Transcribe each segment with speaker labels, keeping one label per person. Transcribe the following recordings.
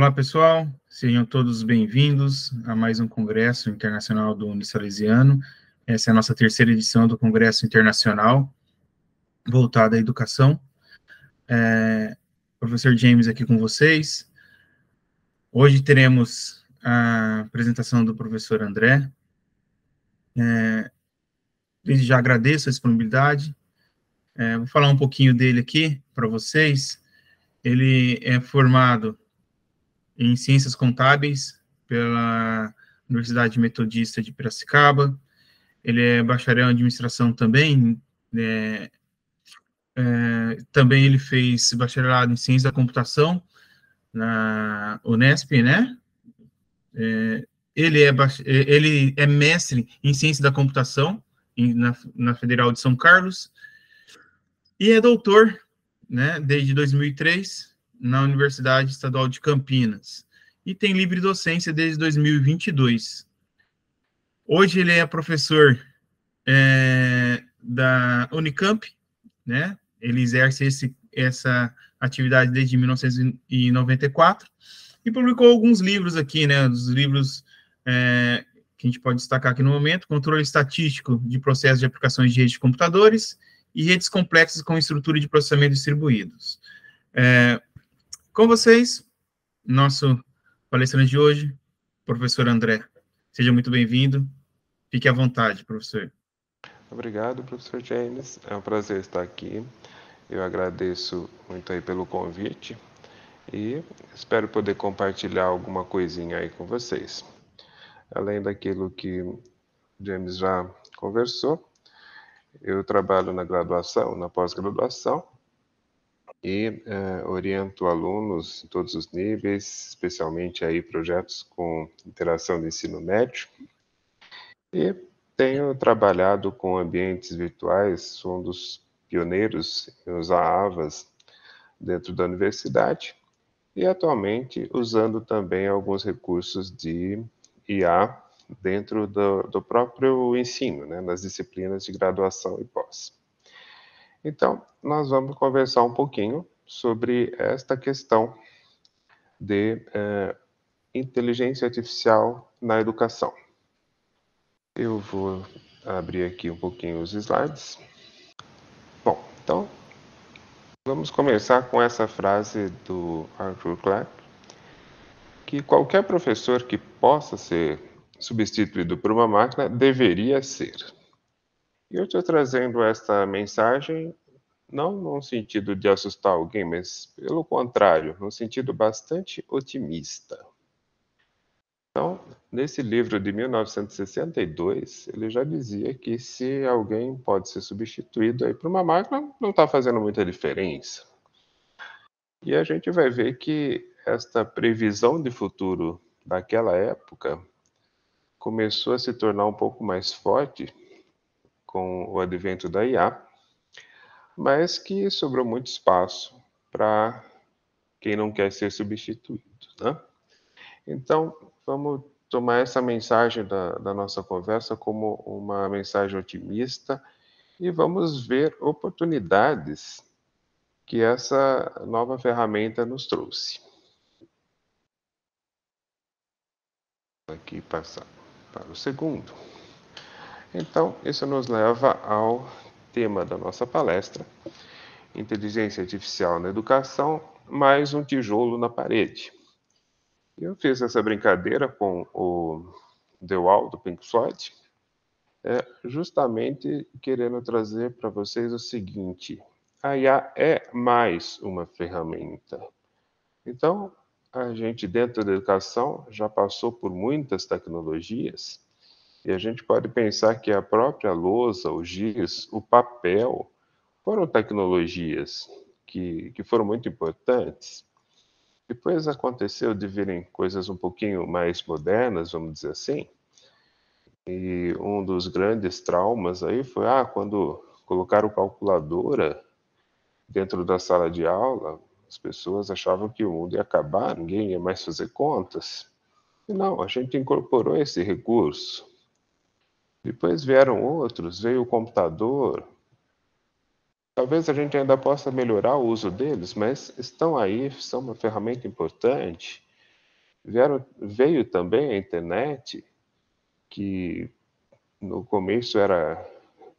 Speaker 1: Olá, pessoal. Sejam todos bem-vindos a mais um Congresso Internacional do Unisalesiano. Essa é a nossa terceira edição do Congresso Internacional voltado à educação. Professor James aqui com vocês. Hoje teremos a apresentação do professor André. Desde já agradeço a disponibilidade. Vou falar um pouquinho dele aqui para vocês. Ele é formado em Ciências Contábeis pela Universidade Metodista de Piracicaba. Ele é bacharel em administração também. Também ele fez bacharelado em Ciência da Computação na Unesp, né? Ele é mestre em Ciência da Computação na Federal de São Carlos e é doutor, né, desde 2003 na Universidade Estadual de Campinas e tem livre docência desde 2022. Hoje ele é professor da Unicamp, né? Ele exerce essa atividade desde 1994 e publicou alguns livros aqui, né? Os livros que a gente pode destacar aqui no momento: Controle Estatístico de Processos de Aplicações de Redes de Computadores e Redes Complexas com Estrutura de Processamento Distribuídos. Com vocês, nosso palestrante de hoje, professor André. Seja muito bem-vindo. Fique à vontade, professor.
Speaker 2: Obrigado, professor James. É um prazer estar aqui. Eu agradeço muito aí pelo convite e espero poder compartilhar alguma coisinha aí com vocês. Além daquilo que o James já conversou, eu trabalho na graduação, na pós-graduação e oriento alunos em todos os níveis, especialmente aí projetos com interação do ensino médio. E tenho trabalhado com ambientes virtuais, sou um dos pioneiros em usar AVAs dentro da universidade e atualmente usando também alguns recursos de IA dentro do próprio ensino, né, nas disciplinas de graduação e pós. Então, nós vamos conversar um pouquinho sobre esta questão de inteligência artificial na educação. Eu vou abrir aqui um pouquinho os slides. Bom, então, vamos começar com essa frase do Arthur Clarke, que qualquer professor que possa ser substituído por uma máquina deveria ser. E eu estou trazendo esta mensagem não num sentido de assustar alguém, mas pelo contrário, num sentido bastante otimista. Então, nesse livro de 1962, ele já dizia que se alguém pode ser substituído aí por uma máquina, não está fazendo muita diferença. E a gente vai ver que esta previsão de futuro daquela época começou a se tornar um pouco mais forte com o advento da IA, mas que sobrou muito espaço para quem não quer ser substituído, né? Então, vamos tomar essa mensagem da nossa conversa como uma mensagem otimista e vamos ver oportunidades que essa nova ferramenta nos trouxe. Aqui passar para o segundo. Então, isso nos leva ao tema da nossa palestra: Inteligência Artificial na Educação, mais um tijolo na parede. Eu fiz essa brincadeira com o The Wall, do Pink Floyd, justamente querendo trazer para vocês o seguinte: a IA é mais uma ferramenta. Então, a gente dentro da educação já passou por muitas tecnologias e a gente pode pensar que a própria lousa, o giz, o papel foram tecnologias que foram muito importantes. Depois aconteceu de virem coisas um pouquinho mais modernas, vamos dizer assim, e um dos grandes traumas aí foi quando colocaram calculadora dentro da sala de aula, as pessoas achavam que o mundo ia acabar, ninguém ia mais fazer contas. E não, a gente incorporou esse recurso. Depois vieram outros, veio o computador. Talvez a gente ainda possa melhorar o uso deles, mas estão aí, são uma ferramenta importante. Veio também a internet, que no começo era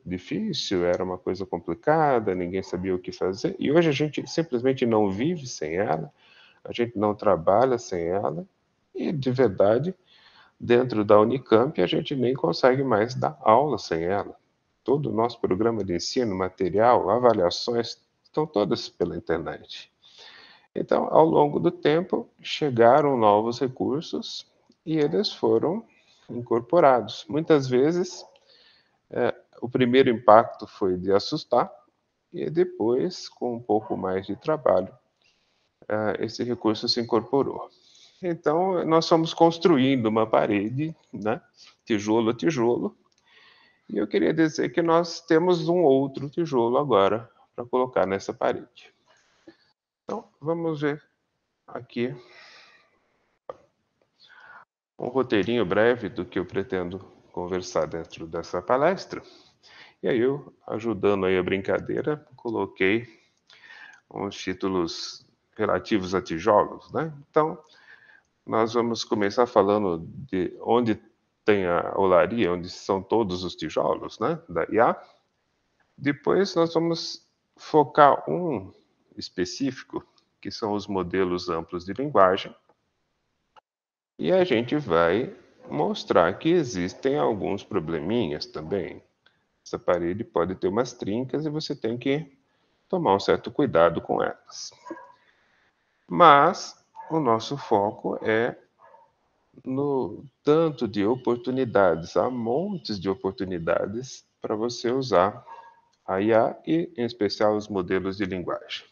Speaker 2: difícil, era uma coisa complicada, ninguém sabia o que fazer, e hoje a gente simplesmente não vive sem ela, a gente não trabalha sem ela, e de verdade, dentro da Unicamp, a gente nem consegue mais dar aula sem ela. Todo o nosso programa de ensino, material, avaliações, estão todas pela internet. Então, ao longo do tempo, chegaram novos recursos e eles foram incorporados. Muitas vezes, o primeiro impacto foi de assustar, e depois, com um pouco mais de trabalho, esse recurso se incorporou. Então, nós fomos construindo uma parede, né, tijolo a tijolo, e eu queria dizer que nós temos um outro tijolo agora para colocar nessa parede. Então, vamos ver aqui um roteirinho breve do que eu pretendo conversar dentro dessa palestra. E aí eu, ajudando aí a brincadeira, coloquei uns títulos relativos a tijolos, né? Então, nós vamos começar falando de onde tem a olaria, onde são todos os tijolos, né, da IA. Depois nós vamos focar um específico, que são os modelos amplos de linguagem. E a gente vai mostrar que existem alguns probleminhas também. Essa parede pode ter umas trincas e você tem que tomar um certo cuidado com elas. Mas o nosso foco é no tanto de oportunidades, há montes de oportunidades para você usar a IA e, em especial, os modelos de linguagem.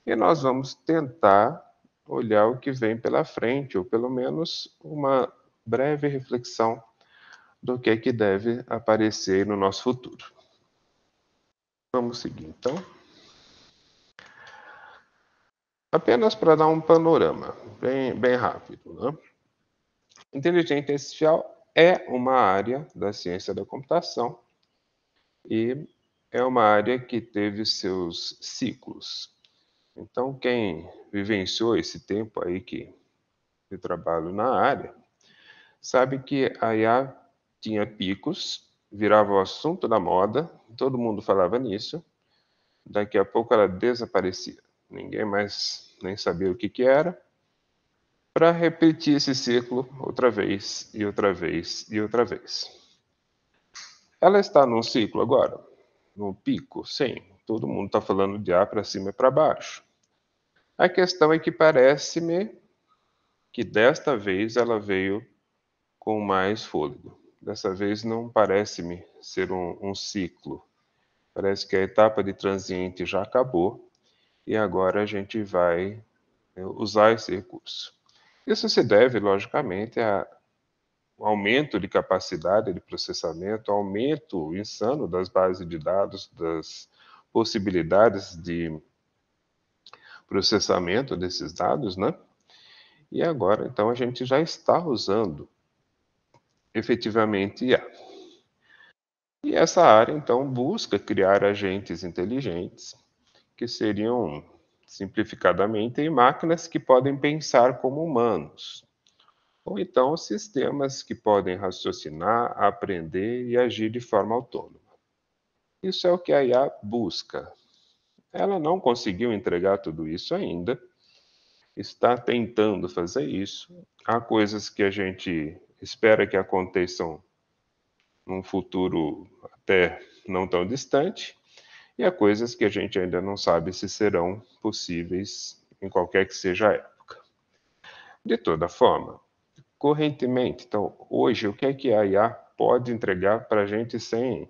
Speaker 2: E nós vamos tentar olhar o que vem pela frente, ou pelo menos uma breve reflexão do que é que deve aparecer no nosso futuro. Vamos seguir, então. Apenas para dar um panorama bem rápido, né? Inteligência artificial é uma área da ciência da computação e é uma área que teve seus ciclos. Então, quem vivenciou esse tempo aí de trabalho na área, sabe que a IA tinha picos, virava o assunto da moda, todo mundo falava nisso, daqui a pouco ela desaparecia. Ninguém mais nem sabia o que era, para repetir esse ciclo outra vez, e outra vez, e outra vez. Ela está num ciclo agora? Num pico? Sim. Todo mundo está falando de A para cima e para baixo. A questão é que parece-me que desta vez ela veio com mais fôlego. Dessa vez não parece-me ser um ciclo. Parece que a etapa de transiente já acabou e agora a gente vai usar esse recurso. Isso se deve, logicamente, ao aumento de capacidade de processamento, aumento insano das bases de dados, das possibilidades de processamento desses dados, né? E agora, então, a gente já está usando efetivamente IA. E essa área, então, busca criar agentes inteligentes, que seriam, simplificadamente, máquinas que podem pensar como humanos, ou então sistemas que podem raciocinar, aprender e agir de forma autônoma. Isso é o que a IA busca. Ela não conseguiu entregar tudo isso ainda, está tentando fazer isso. Há coisas que a gente espera que aconteçam num futuro até não tão distante, e há coisas que a gente ainda não sabe se serão possíveis em qualquer que seja a época. De toda forma, correntemente, então, hoje, o que é que a IA pode entregar para a gente sem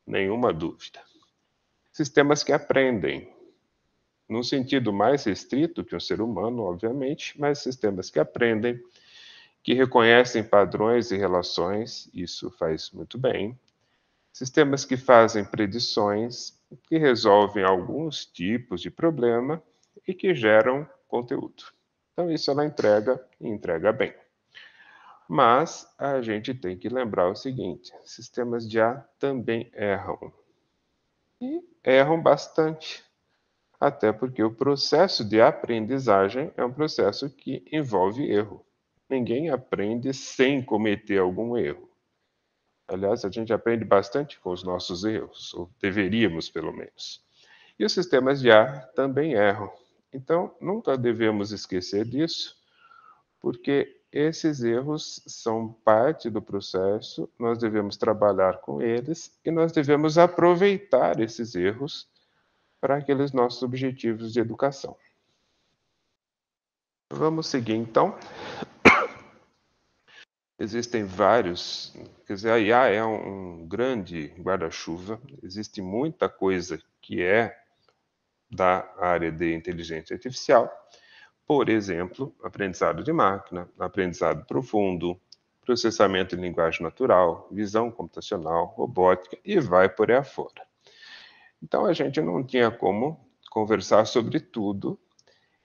Speaker 2: nenhuma dúvida? Sistemas que aprendem, num sentido mais restrito que o ser humano, obviamente, mas sistemas que aprendem, que reconhecem padrões e relações, isso faz muito bem. Sistemas que fazem predições, que resolvem alguns tipos de problema e que geram conteúdo. Então, isso ela entrega e entrega bem. Mas a gente tem que lembrar o seguinte: sistemas de IA também erram. E erram bastante. até porque o processo de aprendizagem é um processo que envolve erro. Ninguém aprende sem cometer algum erro. Aliás, a gente aprende bastante com os nossos erros, ou deveríamos, pelo menos. E os sistemas de IA também erram. Então, nunca devemos esquecer disso, porque esses erros são parte do processo, nós devemos trabalhar com eles e nós devemos aproveitar esses erros para aqueles nossos objetivos de educação. Vamos seguir, então. Existem vários, quer dizer, a IA é um grande guarda-chuva, existe muita coisa que é da área de inteligência artificial, por exemplo, aprendizado de máquina, aprendizado profundo, processamento de linguagem natural, visão computacional, robótica e vai por aí afora. Então a gente não tinha como conversar sobre tudo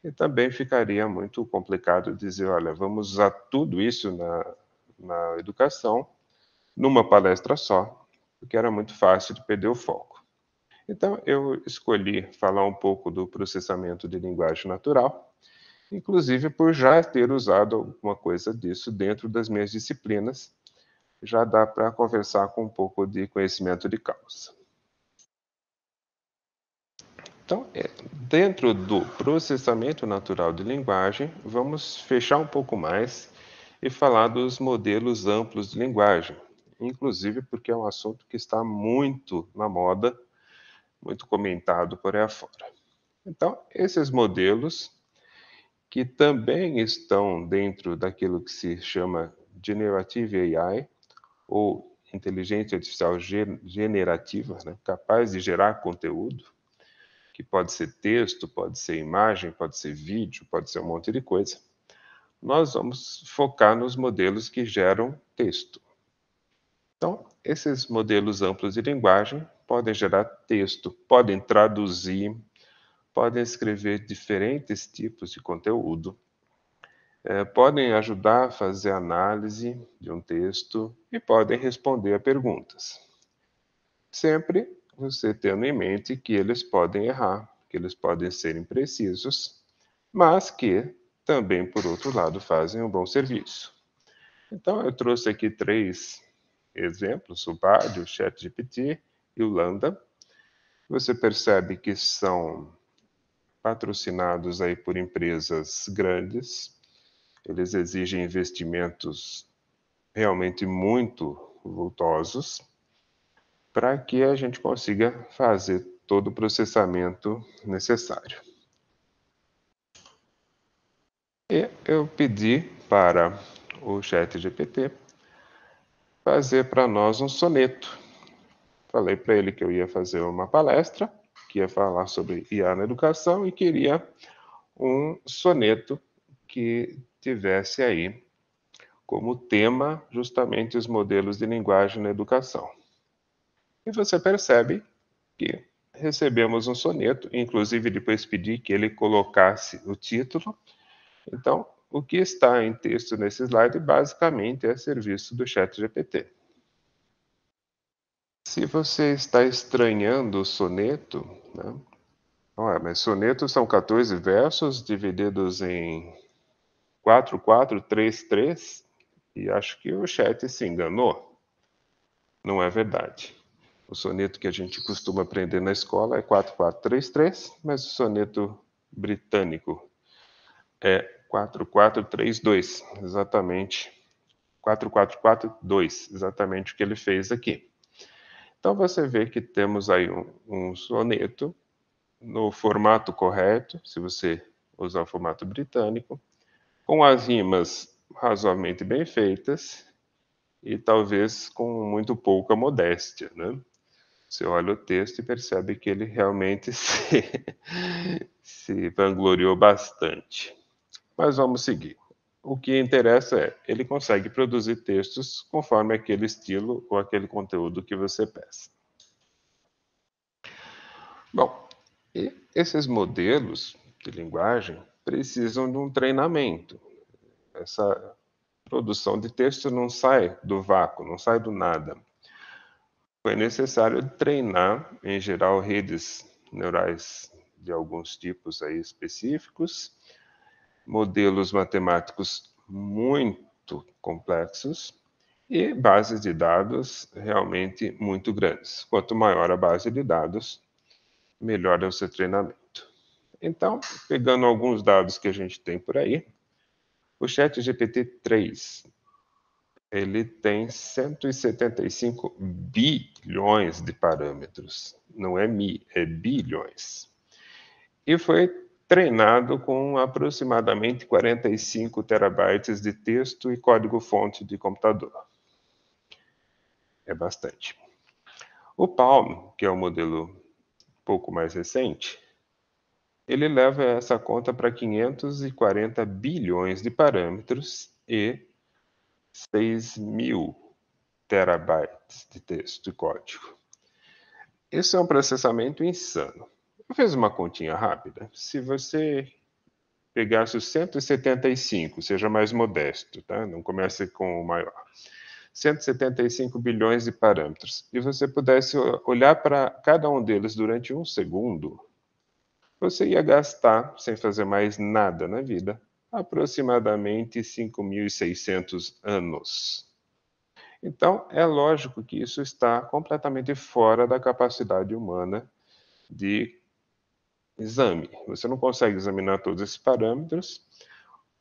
Speaker 2: e também ficaria muito complicado dizer, olha, vamos usar tudo isso na educação numa palestra só, porque era muito fácil de perder o foco. Então, eu escolhi falar um pouco do processamento de linguagem natural, inclusive por já ter usado alguma coisa disso dentro das minhas disciplinas, já dá para conversar com um pouco de conhecimento de causa. Então, dentro do processamento natural de linguagem, vamos fechar um pouco mais e falar dos modelos amplos de linguagem, inclusive porque é um assunto que está muito na moda, muito comentado por aí afora. Então, esses modelos, que também estão dentro daquilo que se chama Generative AI, ou inteligência artificial generativa, né, capaz de gerar conteúdo, que pode ser texto, pode ser imagem, pode ser vídeo, pode ser um monte de coisa. Nós vamos focar nos modelos que geram texto. Então, esses modelos amplos de linguagem podem gerar texto, podem traduzir, podem escrever diferentes tipos de conteúdo, podem ajudar a fazer análise de um texto e podem responder a perguntas. Sempre você tendo em mente que eles podem errar, que eles podem ser imprecisos, mas que também, por outro lado, fazem um bom serviço. Então, eu trouxe aqui 3 exemplos, o Bard, o ChatGPT e o Lambda. Você percebe que são patrocinados aí por empresas grandes, eles exigem investimentos realmente muito vultosos, para que a gente consiga fazer todo o processamento necessário. E eu pedi para o ChatGPT fazer para nós um soneto. Falei para ele que eu ia fazer uma palestra, que ia falar sobre IA na educação e queria um soneto que tivesse aí como tema justamente os modelos de linguagem na educação. E você percebe que recebemos um soneto, inclusive depois pedi que ele colocasse o título. Então, o que está em texto nesse slide basicamente é serviço do ChatGPT. Se você está estranhando o soneto, né? Mas sonetos são 14 versos divididos em 4, 4, 3, 3, e acho que o chat se enganou. Não é verdade. O soneto que a gente costuma aprender na escola é 4433, mas o soneto britânico é 4432, exatamente 4442, exatamente o que ele fez aqui. Então você vê que temos aí um soneto no formato correto, se você usar o formato britânico, com as rimas razoavelmente bem feitas e talvez com muito pouca modéstia, né? Você olha o texto e percebe que ele realmente se vangloriou bastante. Mas vamos seguir. O que interessa é, ele consegue produzir textos conforme aquele estilo ou aquele conteúdo que você peça. Bom, e esses modelos de linguagem precisam de um treinamento. Essa produção de texto não sai do vácuo, não sai do nada. Foi necessário treinar, em geral, redes neurais de alguns tipos aí específicos, modelos matemáticos muito complexos e bases de dados realmente muito grandes. Quanto maior a base de dados, melhor é o seu treinamento. Então, pegando alguns dados que a gente tem por aí, o ChatGPT-3, ele tem 175 bilhões de parâmetros. Não é é bilhões. E foi treinado com aproximadamente 45 terabytes de texto e código-fonte de computador. É bastante. O Palm, que é o modelo um pouco mais recente, ele leva essa conta para 540 bilhões de parâmetros e 6.000 terabytes de texto e código. Isso é um processamento insano. Eu fiz uma continha rápida. Se você pegasse os 175, seja mais modesto, tá? Não comece com o maior. 175 bilhões de parâmetros, e você pudesse olhar para cada um deles durante um segundo, você ia gastar, sem fazer mais nada na vida, aproximadamente 5.600 anos. Então, é lógico que isso está completamente fora da capacidade humana de exame. Você não consegue examinar todos esses parâmetros.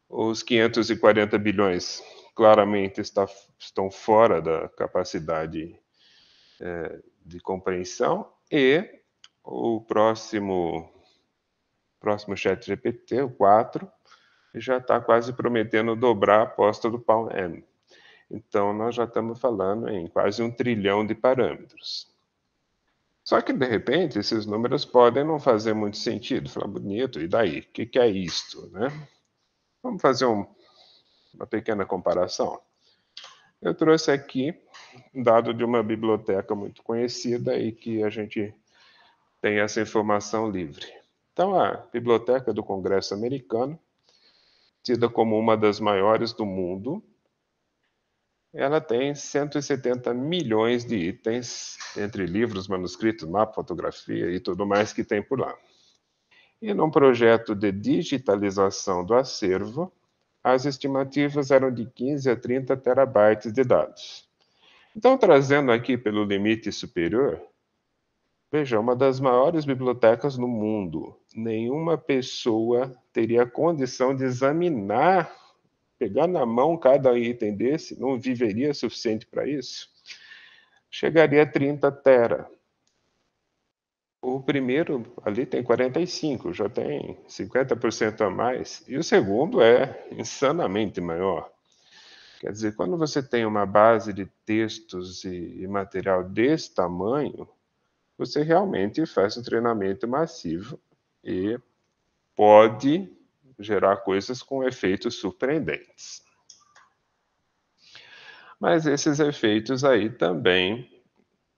Speaker 2: Os 540 bilhões claramente estão fora da capacidade de compreensão, e o próximo ChatGPT, o 4, já está quase prometendo dobrar a aposta do Palm M. Então, nós já estamos falando em quase 1 trilhão de parâmetros. Só que, de repente, esses números podem não fazer muito sentido. Falar, bonito, e daí? O que é isto? Né? Vamos fazer uma pequena comparação. Eu trouxe aqui um dado de uma biblioteca muito conhecida e que a gente tem essa informação livre. Então, a Biblioteca do Congresso Americano, tida como uma das maiores do mundo, ela tem 170 milhões de itens, entre livros, manuscritos, mapa, fotografia e tudo mais que tem por lá. E num projeto de digitalização do acervo, as estimativas eram de 15 a 30 terabytes de dados. Então, trazendo aqui pelo limite superior, veja, uma das maiores bibliotecas no mundo. Nenhuma pessoa teria condição de examinar, pegar na mão cada item desse, não viveria suficiente para isso. Chegaria a 30 tera. O primeiro ali tem 45, já tem 50% a mais. E o segundo é insanamente maior. Quer dizer, quando você tem uma base de textos e material desse tamanho, você realmente faz um treinamento massivo e pode gerar coisas com efeitos surpreendentes. Mas esses efeitos aí também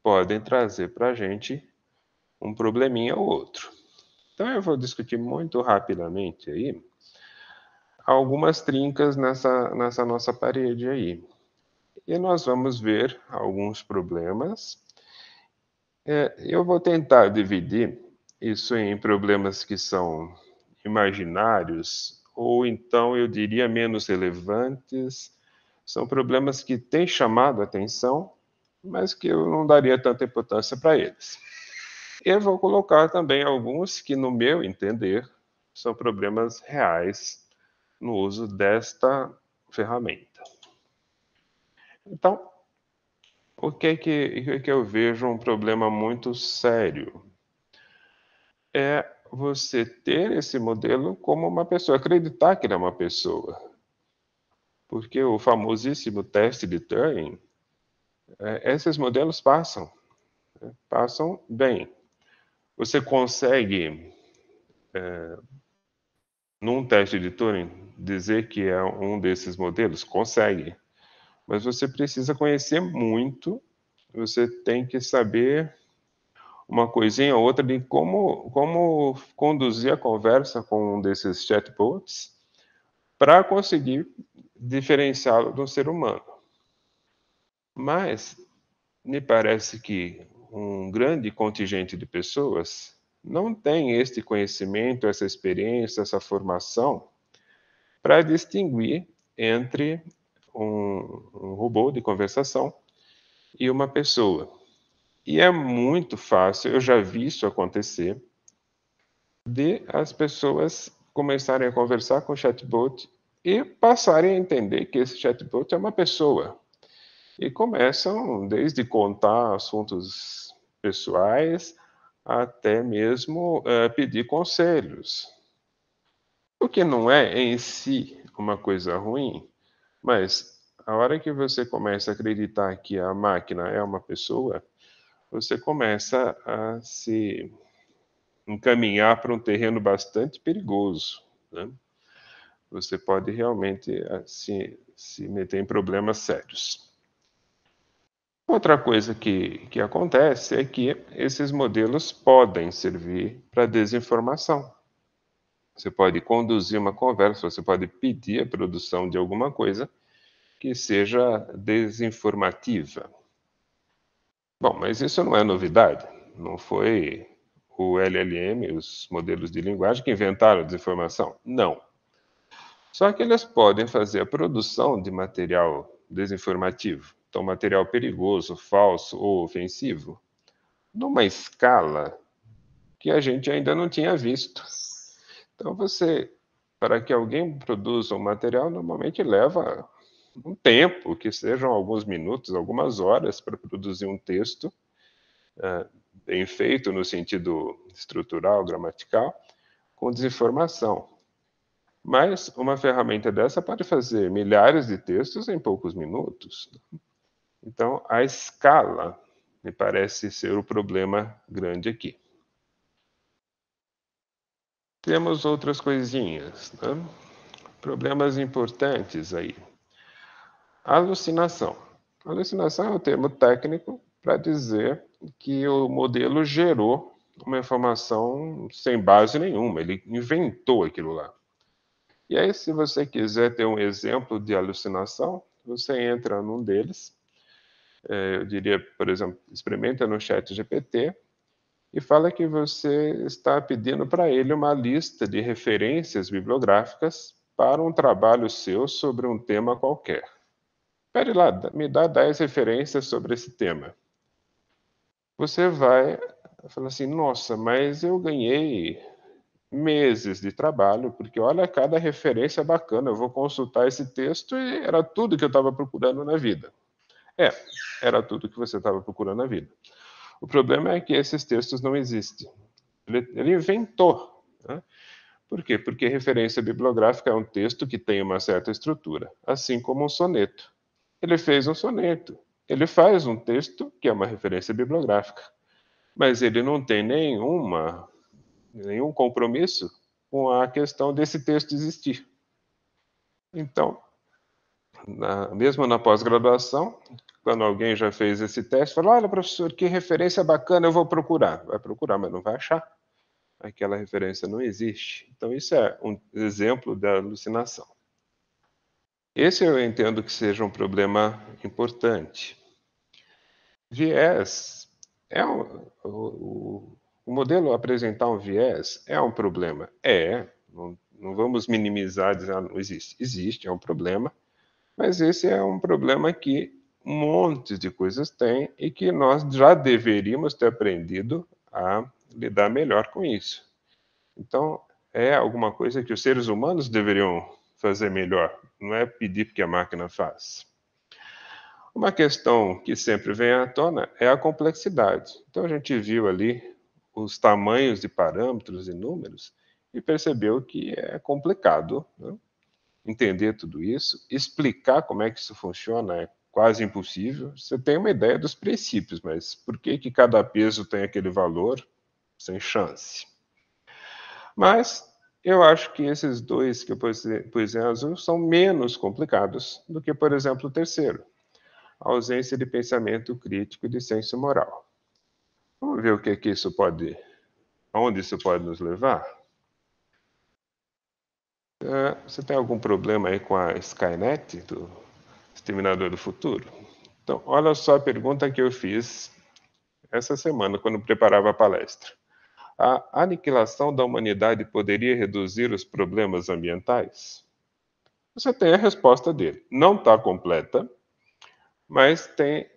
Speaker 2: podem trazer para a gente um probleminha ou outro. Então eu vou discutir muito rapidamente aí algumas trincas nessa nossa parede aí. E nós vamos ver alguns problemas. Eu vou tentar dividir isso em problemas que são imaginários, ou então eu diria menos relevantes. São problemas que têm chamado a atenção, mas que eu não daria tanta importância para eles. Eu vou colocar também alguns que, no meu entender, são problemas reais no uso desta ferramenta. Então, o que eu vejo um problema muito sério? É você ter esse modelo como uma pessoa, acreditar que ele é uma pessoa. Porque o famosíssimo teste de Turing, esses modelos passam bem. Você consegue, num teste de Turing, dizer que é um desses modelos? Consegue. Mas você precisa conhecer muito, você tem que saber uma coisinha ou outra de como conduzir a conversa com um desses chatbots para conseguir diferenciá-lo de um ser humano. Mas me parece que um grande contingente de pessoas não tem este conhecimento, essa experiência, essa formação para distinguir entre um robô de conversação e uma pessoa. E é muito fácil, eu já vi isso acontecer, de as pessoas começarem a conversar com o chatbot e passarem a entender que esse chatbot é uma pessoa. E começam desde contar assuntos pessoais até mesmo pedir conselhos. O que não é em si uma coisa ruim, mas a hora que você começa a acreditar que a máquina é uma pessoa, você começa a se encaminhar para um terreno bastante perigoso, né? Você pode realmente se meter em problemas sérios. Outra coisa que acontece é que esses modelos podem servir para desinformação. Você pode conduzir uma conversa, você pode pedir a produção de alguma coisa que seja desinformativa. Bom, mas isso não é novidade. Não foi o LLM, os modelos de linguagem, que inventaram a desinformação. Não. Só que eles podem fazer a produção de material desinformativo, então material perigoso, falso ou ofensivo, numa escala que a gente ainda não tinha visto. Então para que alguém produza um material, normalmente leva um tempo, que sejam alguns minutos, algumas horas, para produzir um texto bem feito no sentido estrutural, gramatical, com desinformação. Mas uma ferramenta dessa pode fazer milhares de textos em poucos minutos. Então, a escala me parece ser o problema grande aqui. Temos outras coisinhas, né? Problemas importantes aí. Alucinação. Alucinação é um termo técnico para dizer que o modelo gerou uma informação sem base nenhuma, ele inventou aquilo lá. E aí, se você quiser ter um exemplo de alucinação, você entra num deles. Eu diria, por exemplo, experimenta no ChatGPT e fala que você está pedindo para ele uma lista de referências bibliográficas para um trabalho seu sobre um tema qualquer. Pede lá, me dá 10 referências sobre esse tema. Você vai falar assim, nossa, mas eu ganhei meses de trabalho, porque olha, cada referência bacana, eu vou consultar esse texto e era tudo que eu estava procurando na vida. Era tudo que você estava procurando na vida. O problema é que esses textos não existem. Ele inventou. Né? Por quê? Porque referência bibliográfica é um texto que tem uma certa estrutura, assim como um soneto. Ele fez um soneto. Ele faz um texto que é uma referência bibliográfica, mas ele não tem nenhum compromisso com a questão desse texto existir. Então, mesmo na pós-graduação, quando alguém já fez esse teste, fala, olha, professor, que referência bacana, eu vou procurar. Vai procurar, mas não vai achar. Aquela referência não existe. Então, isso é um exemplo da alucinação. Esse eu entendo que seja um problema importante. Viés o modelo apresentar um viés é um problema. Não vamos minimizar, dizer, não existe. Existe, é um problema, mas esse é um problema que um monte de coisas têm e que nós já deveríamos ter aprendido a lidar melhor com isso. Então, é alguma coisa que os seres humanos deveriam fazer melhor, não é pedir que a máquina faz. Uma questão que sempre vem à tona é a complexidade. Então, a gente viu ali os tamanhos de parâmetros e números e percebeu que é complicado, né? Entender tudo isso, explicar como é que isso funciona é quase impossível. Você tem uma ideia dos princípios, mas por que cada peso tem aquele valor? Sem chance. Mas eu acho que esses dois que eu pus em azul são menos complicados do que, por exemplo, o terceiro, a ausência de pensamento crítico e de senso moral. Vamos ver aonde isso pode nos levar? Você tem algum problema aí com a Skynet, do Exterminador do Futuro? Então, olha só a pergunta que eu fiz essa semana, quando preparava a palestra. A aniquilação da humanidade poderia reduzir os problemas ambientais? Você tem a resposta dele. Não está completa, mas tem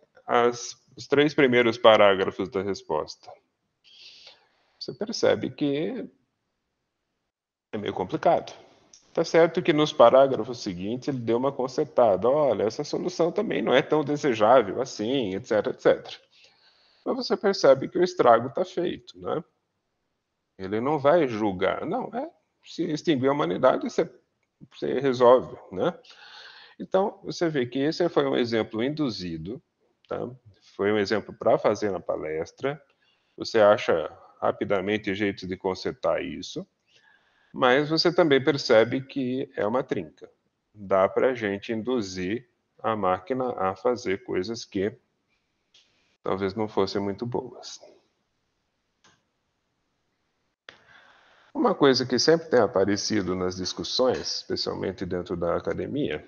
Speaker 2: os 3 primeiros parágrafos da resposta. Você percebe que é meio complicado. Tá certo que nos parágrafos seguintes ele deu uma consertada. Olha, essa solução também não é tão desejável assim, etc, etc. Mas você percebe que o estrago está feito, né? Ele não vai julgar. Não, se extinguir a humanidade, você resolve, né? Então, você vê que esse foi um exemplo induzido, tá? Foi um exemplo para fazer na palestra. Você acha rapidamente jeitos de consertar isso, mas você também percebe que é uma trinca. Dá para a gente induzir a máquina a fazer coisas que talvez não fossem muito boas. Uma coisa que sempre tem aparecido nas discussões, especialmente dentro da academia,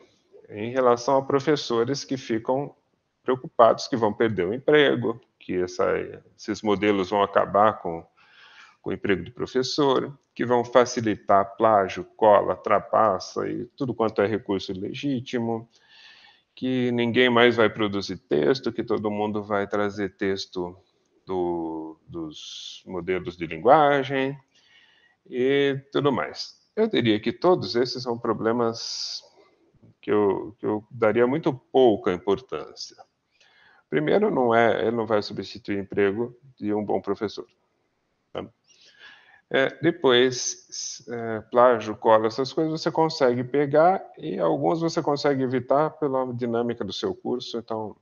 Speaker 2: é em relação a professores que ficam preocupados que vão perder o emprego, que esses modelos vão acabar com o emprego do professor, que vão facilitar plágio, cola, trapaça e tudo quanto é recurso legítimo, que ninguém mais vai produzir texto, que todo mundo vai trazer texto dos modelos de linguagem e tudo mais. Eu diria que todos esses são problemas que eu daria muito pouca importância. Primeiro, ele não vai substituir o emprego de um bom professor. Tá? Depois, plágio, cola, essas coisas você consegue pegar e alguns você consegue evitar pela dinâmica do seu curso, então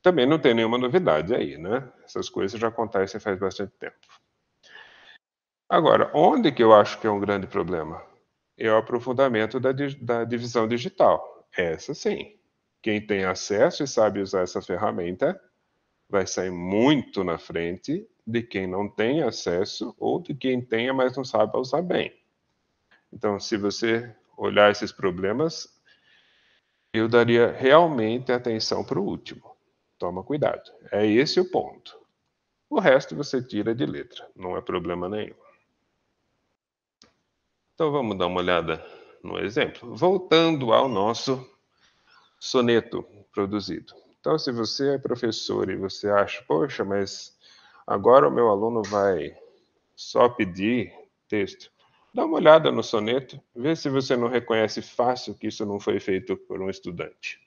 Speaker 2: também não tem nenhuma novidade aí, né? Essas coisas já acontecem faz bastante tempo. Agora, onde que eu acho que é um grande problema? É o aprofundamento da divisão digital. Essa sim. Quem tem acesso e sabe usar essa ferramenta vai sair muito na frente de quem não tem acesso ou de quem tenha, mas não sabe usar bem. Então, se você olhar esses problemas, eu daria realmente atenção para o último. Toma cuidado. É esse o ponto. O resto você tira de letra, não é problema nenhum. Então vamos dar uma olhada no exemplo. Voltando ao nosso soneto produzido. Então, se você é professor e você acha, poxa, mas agora o meu aluno vai só pedir texto, dá uma olhada no soneto, vê se você não reconhece fácil que isso não foi feito por um estudante.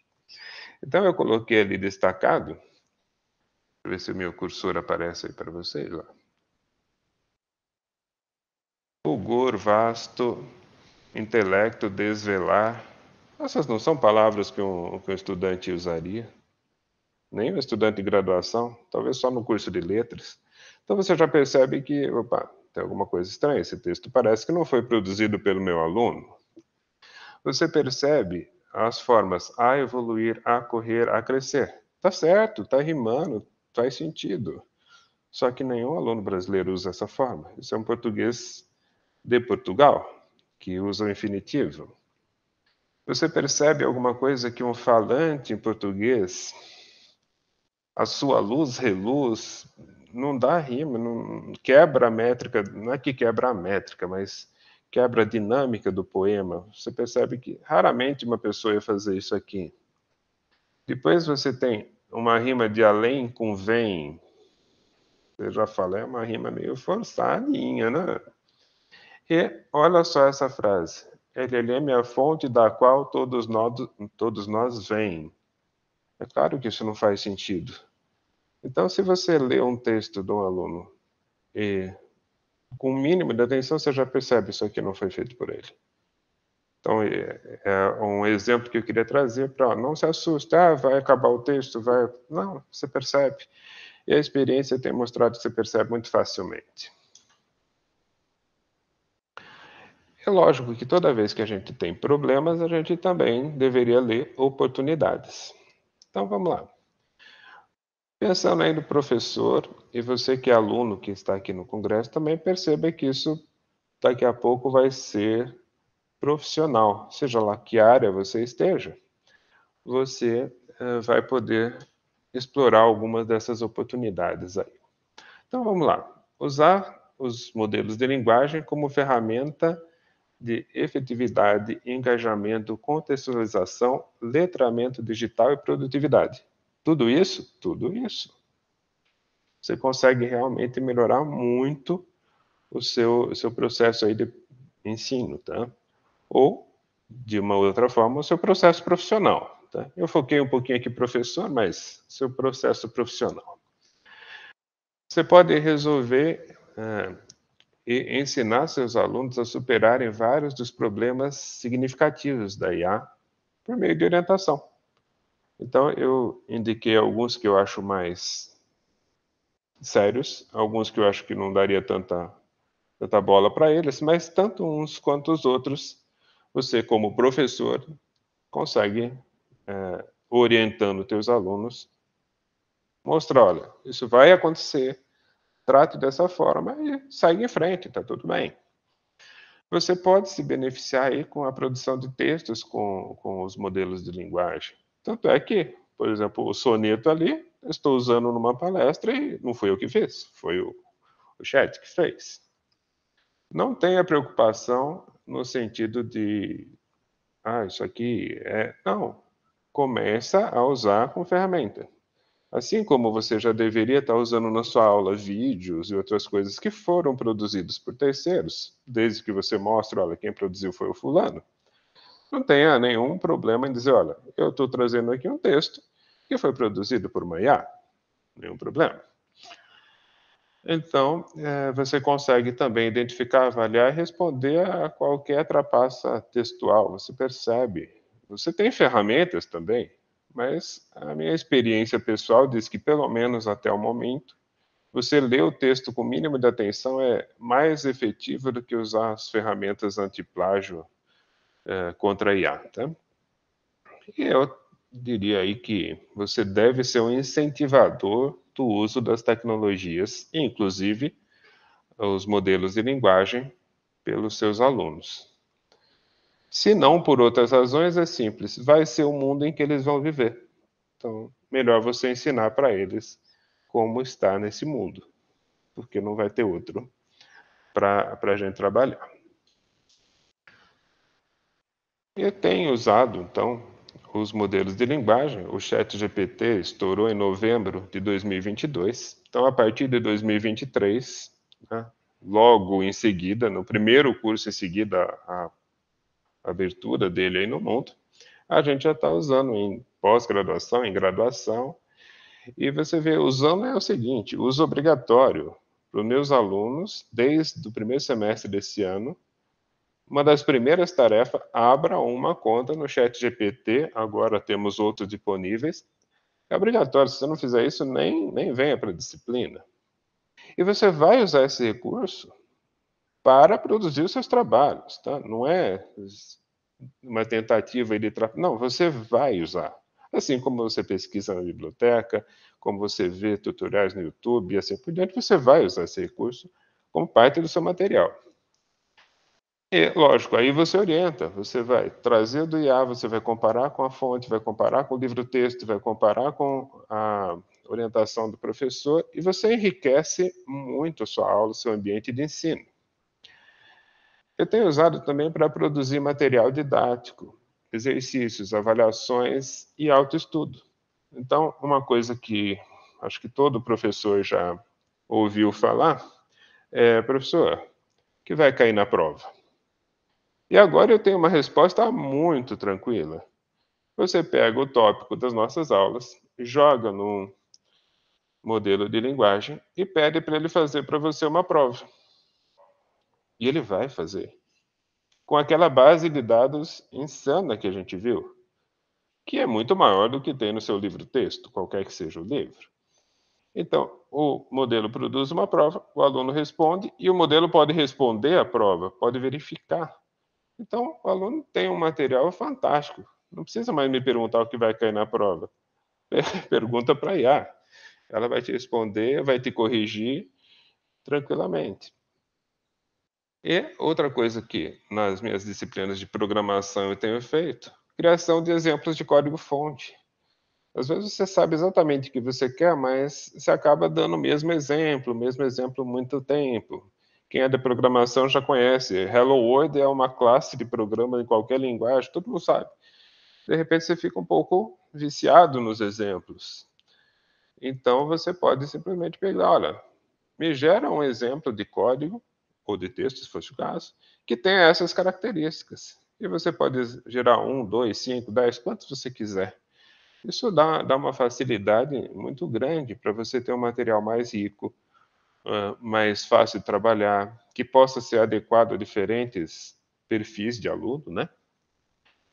Speaker 2: Então, eu coloquei ali destacado, para ver se o meu cursor aparece aí para vocês. Lá. Fulgor, vasto, intelecto, desvelar. Essas não são palavras que um estudante usaria. Nem um estudante de graduação, talvez só no curso de letras. Então você já percebe que, opa, tem alguma coisa estranha. Esse texto parece que não foi produzido pelo meu aluno. Você percebe as formas a evoluir, a correr, a crescer. Tá certo, tá rimando, faz sentido. Só que nenhum aluno brasileiro usa essa forma. Isso é um português de Portugal, que usa o infinitivo. Você percebe alguma coisa que um falante em português, a sua luz reluz, não dá rima, não quebra a métrica, não é que quebra a métrica, mas quebra a dinâmica do poema. Você percebe que raramente uma pessoa ia fazer isso aqui. Depois você tem uma rima de além com vem. Eu já falei, é uma rima meio forçadinha, né? E olha só essa frase. LLM é a fonte da qual todos nós vêm. É claro que isso não faz sentido. Então, se você lê um texto de um aluno e com o mínimo de atenção, você já percebe isso aqui não foi feito por ele. Então, é um exemplo que eu queria trazer para não se assuste, vai acabar o texto, vai... Não, você percebe. E a experiência tem mostrado que você percebe muito facilmente. É lógico que toda vez que a gente tem problemas, a gente também deveria ler oportunidades. Então, vamos lá. Pensando aí no professor, e você que é aluno que está aqui no congresso, também perceba que isso daqui a pouco vai ser profissional. Seja lá que área você esteja, você vai poder explorar algumas dessas oportunidades aí. Então, vamos lá. Usar os modelos de linguagem como ferramenta de efetividade, engajamento, contextualização, letramento digital e produtividade. Tudo isso? Tudo isso. Você consegue realmente melhorar muito o seu processo aí de ensino, tá? Ou, de uma outra forma, o seu processo profissional, tá? Eu foquei um pouquinho aqui professor, mas seu processo profissional. Você pode resolver e ensinar seus alunos a superarem vários dos problemas significativos da IA por meio de orientação. Então, eu indiquei alguns que eu acho mais sérios, alguns que eu acho que não daria tanta bola para eles, mas tanto uns quanto os outros, você como professor consegue, orientando teus alunos, mostrar, olha, isso vai acontecer, trate dessa forma e segue em frente, está tudo bem. Você pode se beneficiar aí com a produção de textos com os modelos de linguagem. Tanto é que, por exemplo, o soneto ali, eu estou usando numa palestra e não fui eu que fiz, foi o chat que fez. Não tenha preocupação no sentido de, isso aqui é... Não, começa a usar com ferramenta. Assim como você já deveria estar usando na sua aula vídeos e outras coisas que foram produzidos por terceiros, desde que você mostre, olha, quem produziu foi o fulano. Não tenha nenhum problema em dizer, olha, eu estou trazendo aqui um texto que foi produzido por uma IA. Nenhum problema. Então, você consegue também identificar, avaliar e responder a qualquer trapaça textual. Você percebe. Você tem ferramentas também, mas a minha experiência pessoal diz que, pelo menos até o momento, você ler o texto com o mínimo de atenção é mais efetivo do que usar as ferramentas antiplágio contra a IA. Tá? E eu diria aí que você deve ser um incentivador do uso das tecnologias, inclusive os modelos de linguagem, pelos seus alunos. Se não por outras razões, é simples, vai ser o mundo em que eles vão viver. Então, melhor você ensinar para eles como estar nesse mundo, porque não vai ter outro para a gente trabalhar. Eu tenho usado, então, os modelos de linguagem. O ChatGPT estourou em novembro de 2022. Então, a partir de 2023, né, logo em seguida, no primeiro curso em seguida a abertura dele aí no mundo, a gente já está usando em pós-graduação, em graduação. E você vê, usando é o seguinte, uso obrigatório para os meus alunos, desde o primeiro semestre desse ano. Uma das primeiras tarefas, abra uma conta no ChatGPT, agora temos outros disponíveis. É obrigatório, se você não fizer isso, nem venha para a disciplina. E você vai usar esse recurso para produzir os seus trabalhos, tá? Não é uma tentativa de... Não, você vai usar. Assim como você pesquisa na biblioteca, como você vê tutoriais no YouTube e assim por diante, você vai usar esse recurso como parte do seu material. E, lógico, aí você orienta, você vai trazer do IA, você vai comparar com a fonte, vai comparar com o livro-texto, vai comparar com a orientação do professor e você enriquece muito a sua aula, o seu ambiente de ensino. Eu tenho usado também para produzir material didático, exercícios, avaliações e autoestudo. Então, uma coisa que acho que todo professor já ouviu falar é, professor, que vai cair na prova? E agora eu tenho uma resposta muito tranquila. Você pega o tópico das nossas aulas, joga num modelo de linguagem e pede para ele fazer para você uma prova. E ele vai fazer. Com aquela base de dados insana que a gente viu, que é muito maior do que tem no seu livro-texto, qualquer que seja o livro. Então, o modelo produz uma prova, o aluno responde, e o modelo pode responder a prova, pode verificar. Então, o aluno tem um material fantástico. Não precisa mais me perguntar o que vai cair na prova. Pergunta para a IA. Ela vai te responder, vai te corrigir tranquilamente. E outra coisa que nas minhas disciplinas de programação eu tenho feito, criação de exemplos de código-fonte. Às vezes você sabe exatamente o que você quer, mas você acaba dando o mesmo exemplo muito tempo. Quem é de programação já conhece. Hello World é uma classe de programa em qualquer linguagem, todo mundo sabe. De repente você fica um pouco viciado nos exemplos. Então você pode simplesmente pegar, olha, me gera um exemplo de código, ou de texto, se fosse o caso, que tenha essas características. E você pode gerar 1, 2, 5, 10, quantos você quiser. Isso dá uma facilidade muito grande para você ter um material mais rico, mais fácil de trabalhar, que possa ser adequado a diferentes perfis de aluno, né?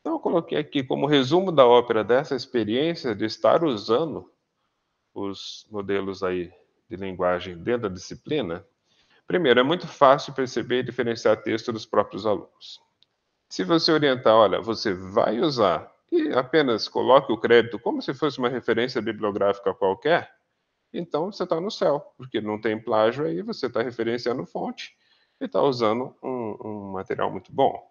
Speaker 2: Então, eu coloquei aqui como resumo da ópera dessa experiência de estar usando os modelos aí de linguagem dentro da disciplina. Primeiro, é muito fácil perceber e diferenciar texto dos próprios alunos. Se você orientar, olha, você vai usar e apenas coloque o crédito como se fosse uma referência bibliográfica qualquer, então você está no céu, porque não tem plágio aí, você está referenciando fonte e está usando um material muito bom.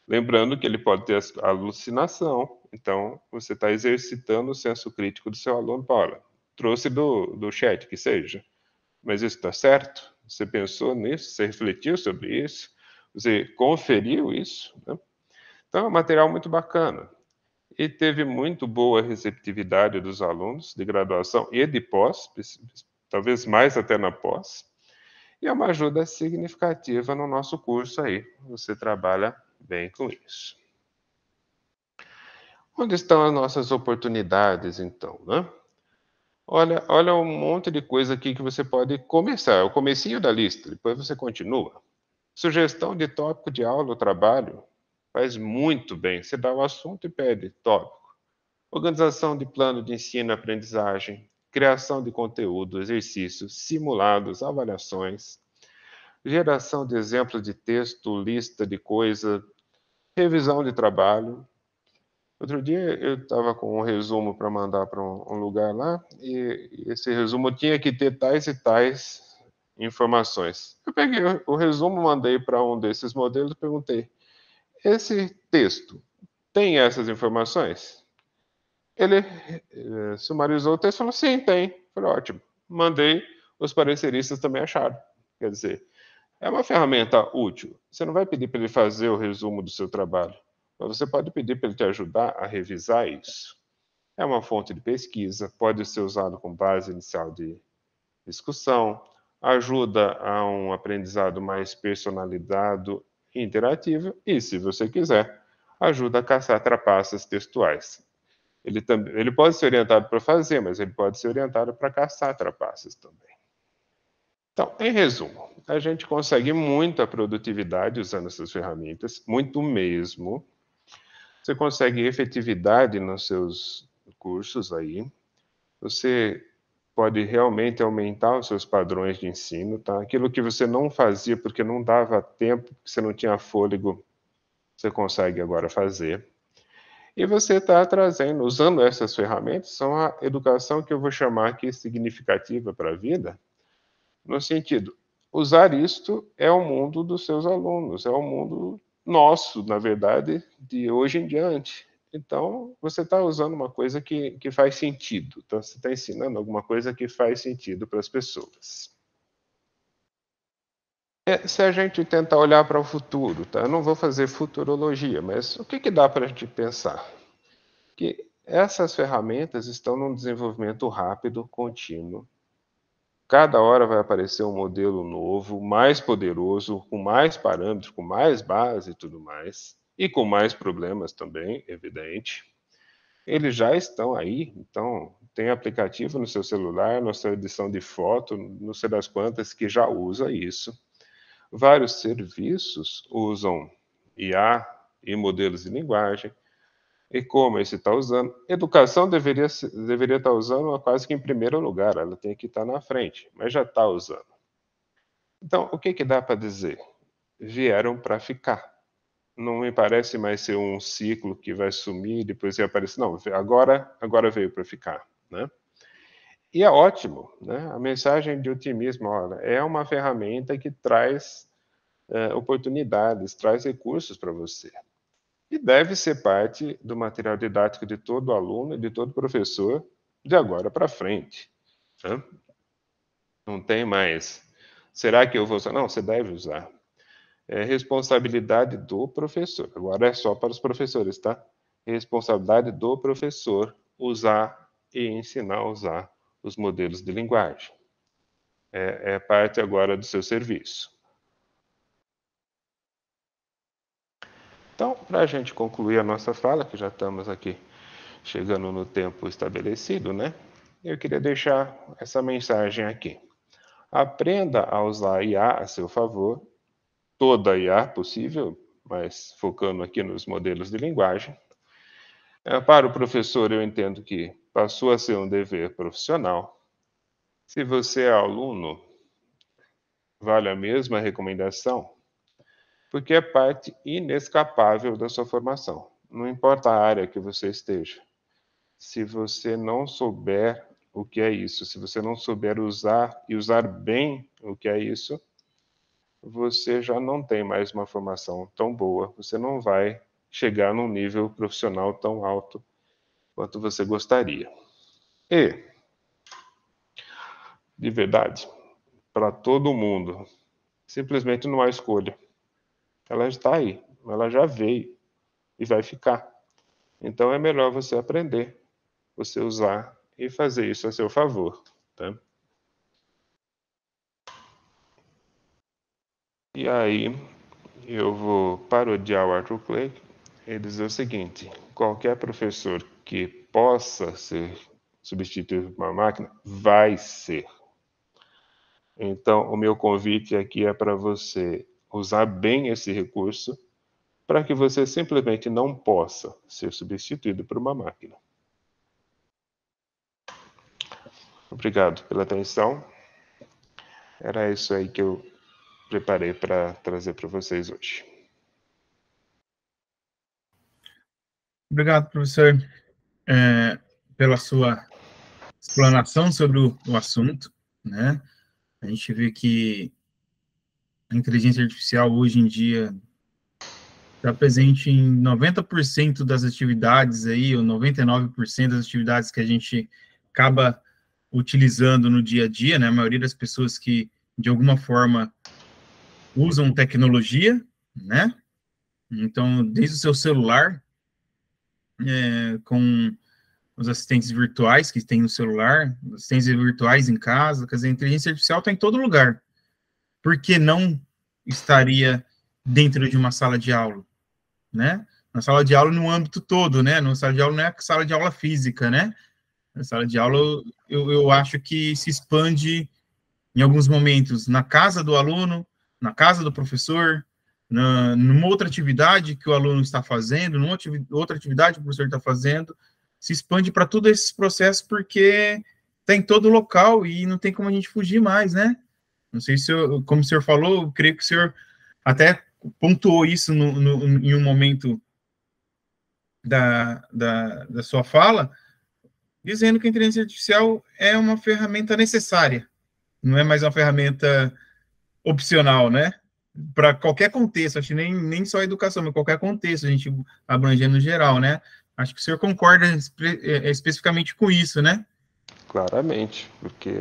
Speaker 2: Lembrando que ele pode ter alucinação, então você está exercitando o senso crítico do seu aluno. Olha, trouxe do chat, que seja, mas isso está certo? Você pensou nisso? Você refletiu sobre isso? Você conferiu isso? Né? Então, é um material muito bacana. E teve muito boa receptividade dos alunos de graduação e de pós, talvez mais até na pós. E é uma ajuda significativa no nosso curso aí. Você trabalha bem com isso. Onde estão as nossas oportunidades, então, né? Olha um monte de coisa aqui que você pode começar. É o comecinho da lista, depois você continua. Sugestão de tópico de aula ou trabalho. Faz muito bem. Você dá o assunto e pede tópico. Organização de plano de ensino e aprendizagem. Criação de conteúdo, exercícios, simulados, avaliações. Geração de exemplos de texto, lista de coisa. Revisão de trabalho. Outro dia eu estava com um resumo para mandar para um lugar lá, e esse resumo tinha que ter tais e tais informações. Eu peguei o resumo, mandei para um desses modelos e perguntei: esse texto tem essas informações? Ele sumarizou o texto e falou: sim, tem. Falei: ótimo. Mandei, os pareceristas também acharam. Quer dizer, é uma ferramenta útil. Você não vai pedir para ele fazer o resumo do seu trabalho, mas você pode pedir para ele te ajudar a revisar isso. É uma fonte de pesquisa, pode ser usado como base inicial de discussão, ajuda a um aprendizado mais personalizado e interativo, e, se você quiser, ajuda a caçar trapaças textuais. Ele pode ser orientado para fazer, mas ele pode ser orientado para caçar trapaças também. Então, em resumo, a gente consegue muita produtividade usando essas ferramentas, muito mesmo. Você consegue efetividade nos seus cursos aí. Você pode realmente aumentar os seus padrões de ensino, tá? Aquilo que você não fazia porque não dava tempo, porque você não tinha fôlego, você consegue agora fazer. E você está trazendo, usando essas ferramentas, são a educação que eu vou chamar aqui significativa para a vida, no sentido, usar isto é o mundo dos seus alunos, é o mundo nosso, na verdade, de hoje em diante. Então, você está usando uma coisa que faz sentido. Então, você está ensinando alguma coisa que faz sentido para as pessoas. Se a gente tentar olhar para o futuro, tá? Eu não vou fazer futurologia, mas o que dá para a gente pensar? Que essas ferramentas estão num desenvolvimento rápido, contínuo. Cada hora vai aparecer um modelo novo, mais poderoso, com mais parâmetros, com mais base e tudo mais, e com mais problemas também, evidente. Eles já estão aí, então tem aplicativo no seu celular, na sua edição de foto, não sei das quantas, que já usa isso. Vários serviços usam IA e modelos de linguagem. E-commerce está usando. Educação deveria estar usando quase que em primeiro lugar, ela tem que estar na frente, mas já está usando. Então, o que dá para dizer? Vieram para ficar. Não me parece mais ser um ciclo que vai sumir e depois vai aparecer. Não, agora veio para ficar, né? E é ótimo, né? A mensagem de otimismo, olha, é uma ferramenta que traz oportunidades, traz recursos para você. E deve ser parte do material didático de todo aluno e de todo professor de agora para frente, né? Não tem mais. será que eu vou usar? Não, você deve usar. É responsabilidade do professor. Agora é só para os professores, tá? Responsabilidade do professor usar e ensinar a usar os modelos de linguagem. É parte agora do seu serviço. Então, para a gente concluir a nossa fala, que já estamos aqui chegando no tempo estabelecido, né? Eu queria deixar essa mensagem aqui. Aprenda a usar a IA a seu favor, toda a IA possível, mas focando aqui nos modelos de linguagem. Para o professor, eu entendo que passou a ser um dever profissional. Se você é aluno, vale a mesma recomendação, porque é parte inescapável da sua formação. Não importa a área que você esteja. Se você não souber o que é isso, se você não souber usar e usar bem o que é isso, você já não tem mais uma formação tão boa, você não vai chegar num nível profissional tão alto quanto você gostaria. E, de verdade, para todo mundo, simplesmente não há escolha. Ela está aí, ela já veio e vai ficar. Então é melhor você aprender, você usar e fazer isso a seu favor, tá? E aí, eu vou parodiar o Arthur Clay e dizer o seguinte: qualquer professor que possa ser substituído por uma máquina, vai ser. Então, o meu convite aqui é para você usar bem esse recurso para que você simplesmente não possa ser substituído por uma máquina. Obrigado pela atenção. Era isso aí que eu preparei para trazer para vocês hoje.
Speaker 1: Obrigado, professor, pela sua explanação sobre o assunto, né? A gente vê que a inteligência artificial hoje em dia está presente em 90% das atividades aí, ou 99% das atividades que a gente acaba utilizando no dia a dia, né? A maioria das pessoas que, de alguma forma, usam tecnologia, né? Então, desde o seu celular, com os assistentes virtuais que tem no celular, assistentes virtuais em casa, quer dizer, a inteligência artificial está em todo lugar. Por que não estaria dentro de uma sala de aula, né? Na sala de aula no âmbito todo, né? Na sala de aula não é a sala de aula física, né? Na sala de aula, eu acho que se expande em alguns momentos na casa do aluno, na casa do professor, numa outra atividade que o aluno está fazendo, numa outra atividade que o professor está fazendo, se expande para todos esses processos porque está em todo local e não tem como a gente fugir mais, né? Não sei se, como o senhor falou, eu creio que o senhor até pontuou isso em um momento da sua fala, dizendo que a inteligência artificial é uma ferramenta necessária, não é mais uma ferramenta opcional, né? Para qualquer contexto, acho que nem só a educação, mas qualquer contexto, a gente abrangendo no geral, né? Acho que o senhor concorda especificamente com isso, né?
Speaker 2: Claramente, porque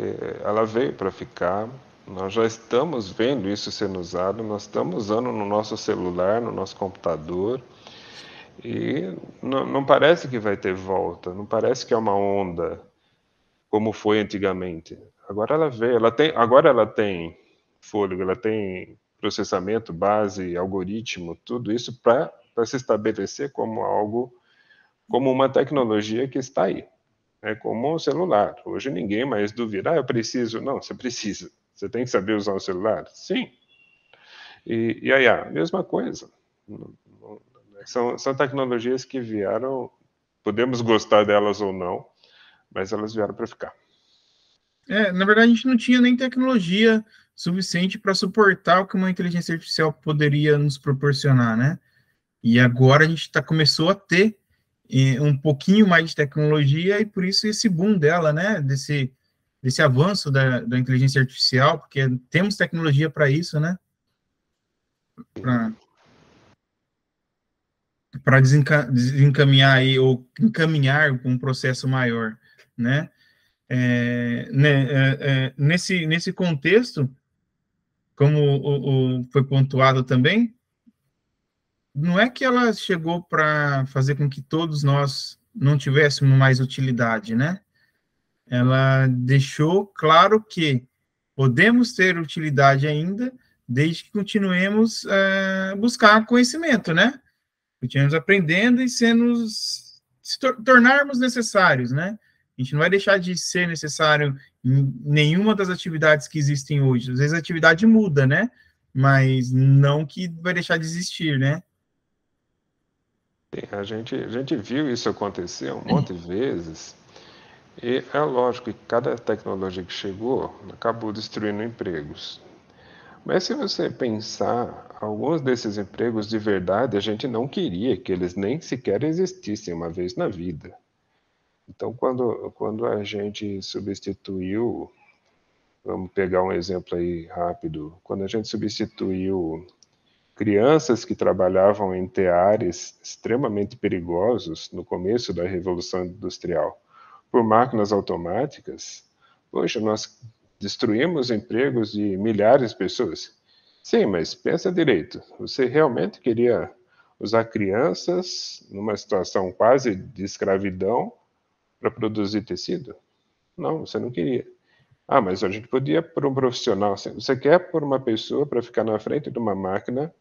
Speaker 2: ela veio para ficar. Nós já estamos vendo isso sendo usado, nós estamos usando no nosso celular, no nosso computador, e não parece que vai ter volta, não parece que é uma onda como foi antigamente. Agora ela veio, agora ela tem fôlego, ela tem processamento, base, algoritmo, tudo isso para se estabelecer como algo, como uma tecnologia que está aí. É como um celular. Hoje ninguém mais duvida. Eu preciso. Não, você precisa. Você tem que saber usar o celular? Sim. E aí, a mesma coisa. São tecnologias que vieram, podemos gostar delas ou não, mas elas vieram para ficar.
Speaker 1: Na verdade, a gente não tinha nem tecnologia suficiente para suportar o que uma inteligência artificial poderia nos proporcionar, né? E agora a gente começou a ter um pouquinho mais de tecnologia e por isso esse boom dela, né? Desse avanço da inteligência artificial, porque temos tecnologia para isso, né? Para desencaminhar aí, ou encaminhar um processo maior, né? Nesse contexto, como foi pontuado também, não é que ela chegou para fazer com que todos nós não tivéssemos mais utilidade, né? Ela deixou claro que podemos ter utilidade ainda, desde que continuemos a buscar conhecimento, né? Continuemos aprendendo e tornarmos necessários, né? A gente não vai deixar de ser necessário em nenhuma das atividades que existem hoje. Às vezes a atividade muda, né? Mas não que vai deixar de existir, né?
Speaker 2: A gente viu isso acontecer um monte de vezes, e é lógico que cada tecnologia que chegou acabou destruindo empregos. Mas se você pensar, alguns desses empregos de verdade a gente não queria que eles nem sequer existissem uma vez na vida. Então, quando a gente substituiu, vamos pegar um exemplo aí rápido, quando a gente substituiu crianças que trabalhavam em teares extremamente perigosos no começo da Revolução Industrial por máquinas automáticas, poxa, nós destruímos empregos de milhares de pessoas. Sim, mas pensa direito, você realmente queria usar crianças numa situação quase de escravidão para produzir tecido? Não, você não queria. Ah, mas a gente podia pôr um profissional. Você quer pôr uma pessoa para ficar na frente de uma máquina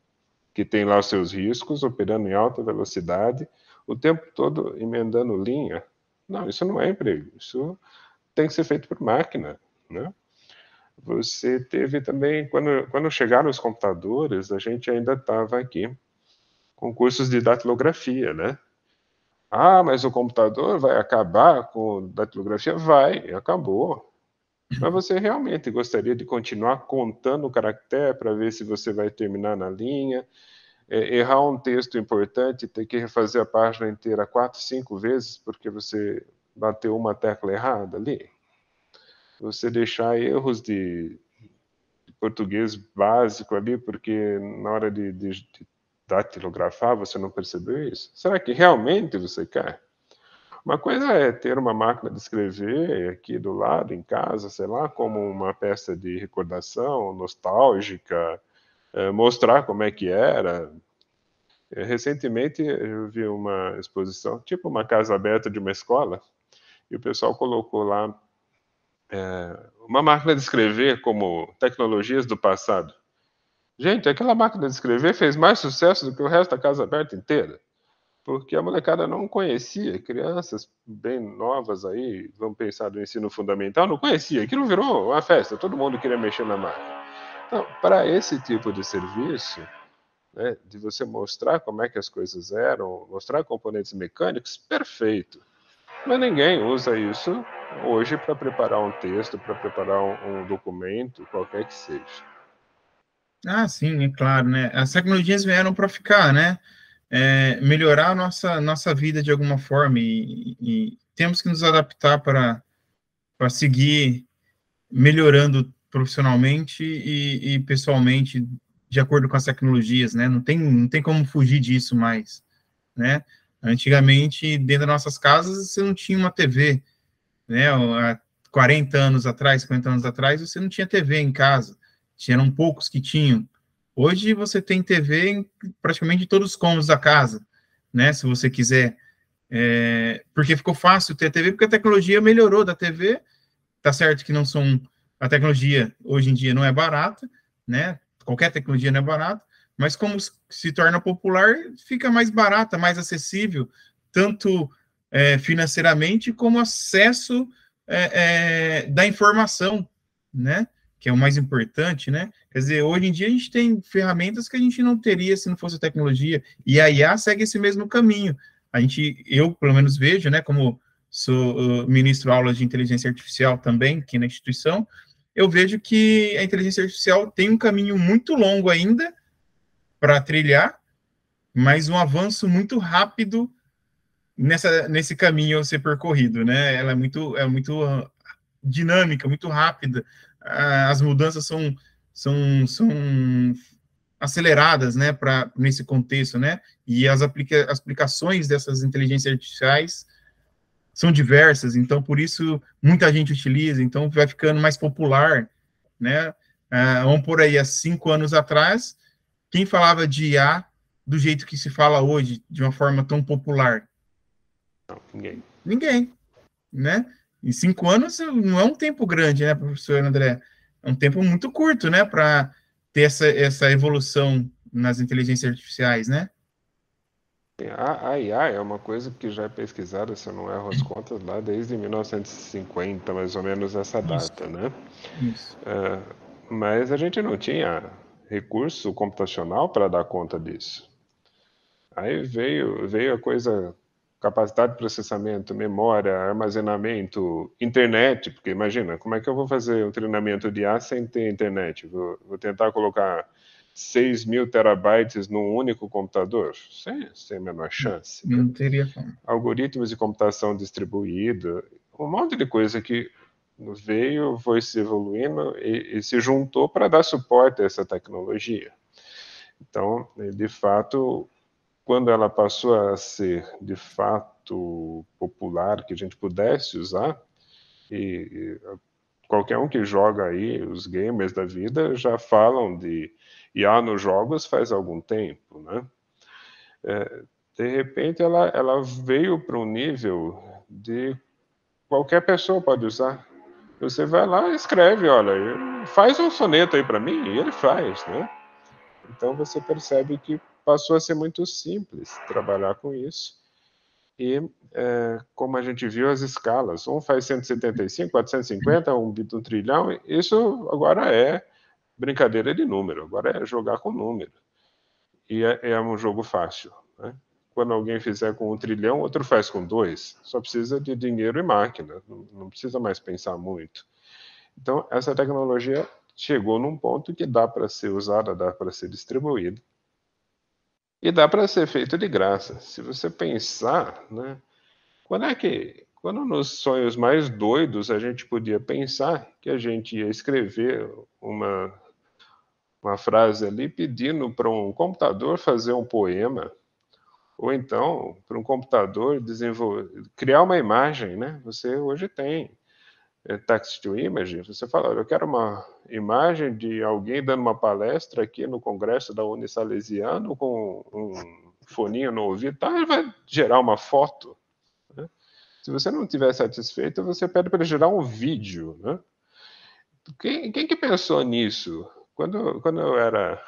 Speaker 2: que tem lá os seus riscos, operando em alta velocidade, o tempo todo emendando linha? Não, isso não é emprego. Isso tem que ser feito por máquina, né? Você teve também, quando chegaram os computadores, a gente ainda estava aqui com cursos de datilografia, né? Ah, mas o computador vai acabar com datilografia? Vai, acabou. Mas você realmente gostaria de continuar contando o caractere para ver se você vai terminar na linha? Errar um texto importante, ter que refazer a página inteira 4, 5 vezes porque você bateu uma tecla errada ali? Você deixar erros de português básico ali porque na hora de datilografar você não percebeu isso? Será que realmente você quer? Uma coisa é ter uma máquina de escrever aqui do lado, em casa, sei lá, como uma peça de recordação nostálgica, mostrar como é que era. Recentemente eu vi uma exposição, tipo uma casa aberta de uma escola, e o pessoal colocou lá uma máquina de escrever como tecnologias do passado. Gente, aquela máquina de escrever fez mais sucesso do que o resto da casa aberta inteira, porque a molecada não conhecia, crianças bem novas aí, vamos pensar no ensino fundamental, não conhecia, aquilo virou uma festa, todo mundo queria mexer na máquina. Então, para esse tipo de serviço, né, de você mostrar como é que as coisas eram, mostrar componentes mecânicos, perfeito. Mas ninguém usa isso hoje para preparar um texto, para preparar um documento, qualquer que seja.
Speaker 1: Ah, sim, é claro, né? As tecnologias vieram para ficar, né? Melhorar a nossa vida de alguma forma e temos que nos adaptar para seguir melhorando profissionalmente e pessoalmente de acordo com as tecnologias, né? Não tem como fugir disso mais, né? Antigamente, dentro das nossas casas, você não tinha uma TV, né? Há 40 anos atrás, 50 anos atrás, você não tinha TV em casa. Eram poucos que tinham. Hoje você tem TV em praticamente todos os cômodos da casa, né? Se você quiser. Porque ficou fácil ter TV, porque a tecnologia melhorou da TV. Tá certo que não são. A tecnologia hoje em dia não é barata, né? Qualquer tecnologia não é barata, mas como se torna popular, fica mais barata, mais acessível, tanto financeiramente como acesso da informação, né? Que é o mais importante, né? Quer dizer, hoje em dia a gente tem ferramentas que a gente não teria se não fosse a tecnologia, e a IA segue esse mesmo caminho. Eu, pelo menos, vejo, né, como sou ministro aulas de inteligência artificial também, aqui na instituição, eu vejo que a inteligência artificial tem um caminho muito longo ainda para trilhar, mas um avanço muito rápido nesse caminho a ser percorrido, né? Ela é muito dinâmica, muito rápida. As mudanças são aceleradas, né, nesse contexto, né? E as aplicações dessas inteligências artificiais são diversas, então por isso muita gente utiliza, então vai ficando mais popular, né? vamos por aí, há 5 anos atrás, quem falava de IA do jeito que se fala hoje, de uma forma tão popular?
Speaker 2: Não, ninguém.
Speaker 1: Ninguém, né? Em 5 anos não é um tempo grande, né, professor André? É um tempo muito curto, né, para ter essa evolução nas inteligências artificiais, né?
Speaker 2: A IA é uma coisa que já é pesquisada, se eu não erro as contas, lá desde 1950, mais ou menos essa
Speaker 1: Isso,
Speaker 2: data, né?
Speaker 1: isso.
Speaker 2: Mas a gente não tinha recurso computacional para dar conta disso. Aí veio a coisa, capacidade de processamento, memória, armazenamento, internet, porque imagina, como é que eu vou fazer um treinamento de IA sem ter internet? Vou tentar colocar 6.000 terabytes num único computador? Sem a menor chance, né?
Speaker 1: Não teria como.
Speaker 2: Algoritmos de computação distribuída, um monte de coisa que veio, foi se evoluindo e se juntou para dar suporte a essa tecnologia. Então, de fato, quando ela passou a ser de fato popular, que a gente pudesse usar, e qualquer um que joga aí, os gamers da vida, já falam de IA nos jogos faz algum tempo, né? De repente, ela veio para um nível de qualquer pessoa pode usar. Você vai lá e escreve, olha, faz um soneto aí para mim, e ele faz, né? Então você percebe que passou a ser muito simples trabalhar com isso. E como a gente viu as escalas, um faz 175, 450, um trilhão, isso agora é brincadeira de número, agora é jogar com número. E é um jogo fácil, né? Quando alguém fizer com 1 trilhão, outro faz com 2. Só precisa de dinheiro e máquina, não precisa mais pensar muito. Então, essa tecnologia chegou num ponto que dá para ser usada, dá para ser distribuída. E dá para ser feito de graça. Se você pensar, né? Quando nos sonhos mais doidos a gente podia pensar que a gente ia escrever uma frase ali pedindo para um computador fazer um poema, ou então para um computador criar uma imagem, né? Você hoje tem text to image, você fala, eu quero uma imagem de alguém dando uma palestra aqui no Congresso da Unisalesiano com um foninho no ouvido, tá? Ele vai gerar uma foto, né? Se você não estiver satisfeito, você pede para ele gerar um vídeo, né? Quem que pensou nisso? Quando eu era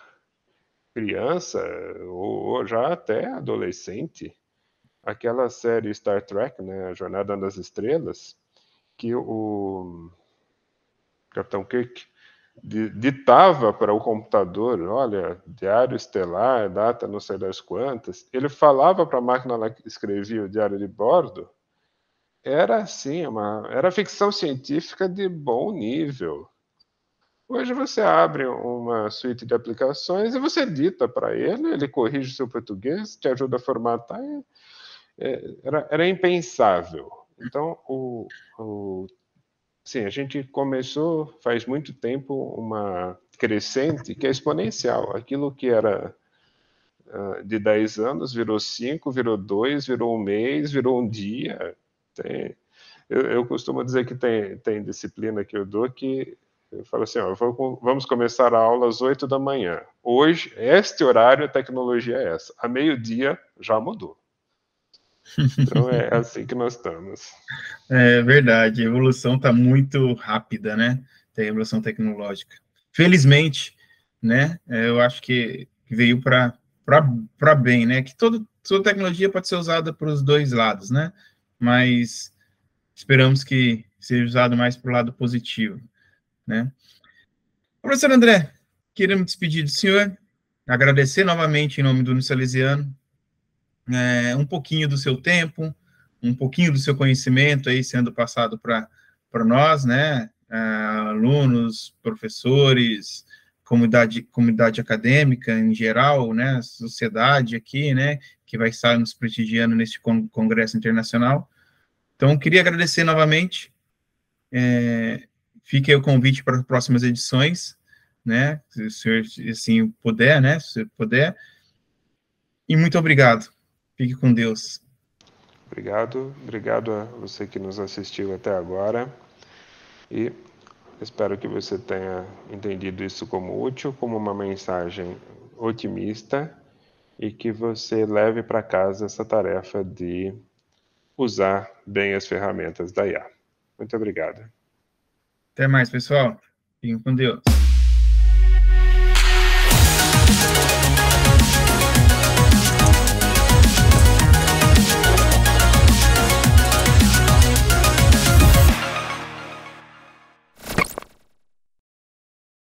Speaker 2: criança, ou já até adolescente, aquela série Star Trek, né, A Jornada nas Estrelas, que o Capitão Kirk ditava para o computador, olha, diário estelar, data não sei das quantas, ele falava para a máquina lá que escrevia o diário de bordo, era assim, era ficção científica de bom nível. Hoje você abre uma suíte de aplicações e você dita para ele, ele corrige o seu português, te ajuda a formatar. Era impensável. Então, sim, a gente começou faz muito tempo uma crescente que é exponencial. Aquilo que era de 10 anos virou 5, virou 2, virou um mês, virou um dia. Eu costumo dizer que tem disciplina que eu dou que eu falo assim, ó, vamos começar a aula às 8 da manhã. Hoje, este horário, a tecnologia é essa. A meio-dia já mudou. Então é assim que nós estamos.
Speaker 1: É verdade, a evolução está muito rápida, né? Tem a evolução tecnológica. Felizmente, né? Eu acho que veio para bem, né? Que toda tecnologia pode ser usada para os dois lados, né? Mas esperamos que seja usado mais para o lado positivo, né? Professor André, queremos despedir do senhor, agradecer novamente em nome do Unisalesiano, um pouquinho do seu tempo, um pouquinho do seu conhecimento aí sendo passado para nós, né? Alunos, professores, comunidade acadêmica em geral, né? Sociedade aqui, né? Que vai estar nos prestigiando neste congresso internacional. Então, queria agradecer novamente. Fique aí o convite para as próximas edições, né? Se o senhor, assim, puder, né? Se puder. E muito obrigado. Fique com Deus.
Speaker 2: Obrigado a você que nos assistiu até agora. E Espero que você tenha entendido isso como útil, como uma mensagem otimista, e que você leve para casa essa tarefa de usar bem as ferramentas da IA. Muito obrigado.
Speaker 1: Até mais, pessoal. Fiquem com Deus.